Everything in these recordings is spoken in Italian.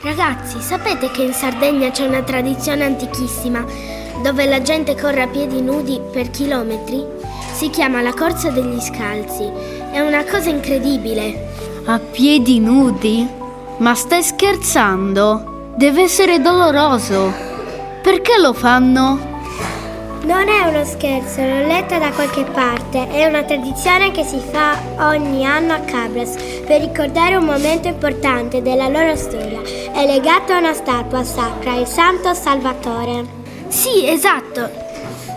Ragazzi, sapete che in Sardegna c'è una tradizione antichissima dove la gente corre a piedi nudi per chilometri? Si chiama la corsa degli scalzi. È una cosa incredibile. A piedi nudi? Ma stai scherzando? Deve essere doloroso. Perché lo fanno? Non è uno scherzo, l'ho letta da qualche parte. È una tradizione che si fa ogni anno a Cabras per ricordare un momento importante della loro storia. È legato a una statua sacra, il Santo Salvatore. Sì, esatto.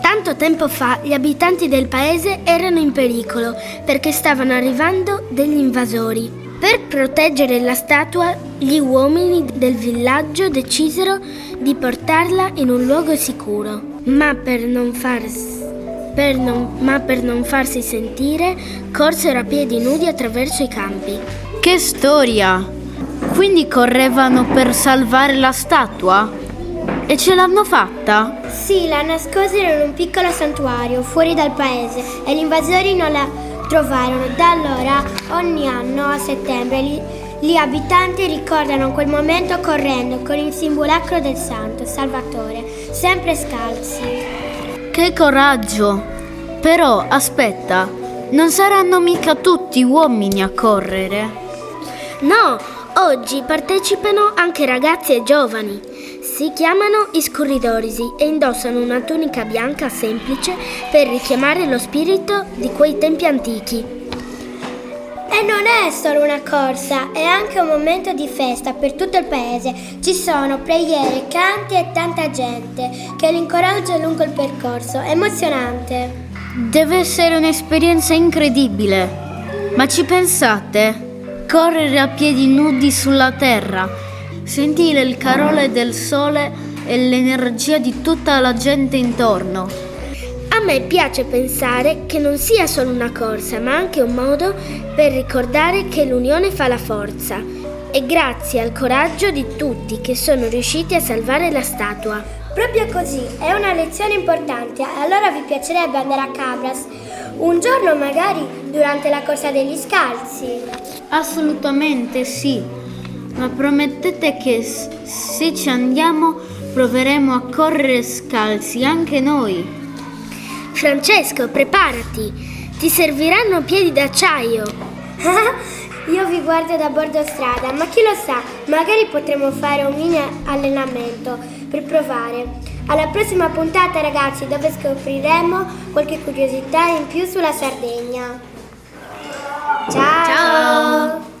Tanto tempo fa gli abitanti del paese erano in pericolo perché stavano arrivando degli invasori. Per proteggere la statua, gli uomini del villaggio decisero di portarla in un luogo sicuro. Ma per non farsi sentire, corsero a piedi nudi attraverso i campi. Che storia! Quindi correvano per salvare la statua? E ce l'hanno fatta? Sì, la nascosero in un piccolo santuario fuori dal paese e gli invasori non la trovarono. Da allora, ogni anno a settembre, gli abitanti ricordano quel momento correndo con il simulacro del Santo Salvatore, sempre scalzi. Che coraggio! Però, aspetta, non saranno mica tutti uomini a correre? No, oggi partecipano anche ragazzi e giovani. Si chiamano iscurridorisi e indossano una tunica bianca semplice per richiamare lo spirito di quei tempi antichi. E non è solo una corsa, è anche un momento di festa per tutto il paese. Ci sono preghiere, canti e tanta gente che li incoraggia lungo il percorso. È emozionante. Deve essere un'esperienza incredibile. Ma ci pensate? Correre a piedi nudi sulla terra, sentire il calore del sole e l'energia di tutta la gente intorno. A me piace pensare che non sia solo una corsa, ma anche un modo per ricordare che l'unione fa la forza. E grazie al coraggio di tutti che sono riusciti a salvare la statua. Proprio così, è una lezione importante. Allora vi piacerebbe andare a Cabras un giorno, magari durante la corsa degli scalzi? Assolutamente sì, ma promettete che se ci andiamo proveremo a correre scalzi anche noi. Francesco, preparati! Ti serviranno piedi d'acciaio! Io vi guardo da bordo strada, ma chi lo sa, magari potremo fare un mini allenamento per provare. Alla prossima puntata, ragazzi, dove scopriremo qualche curiosità in più sulla Sardegna. Ciao! Ciao!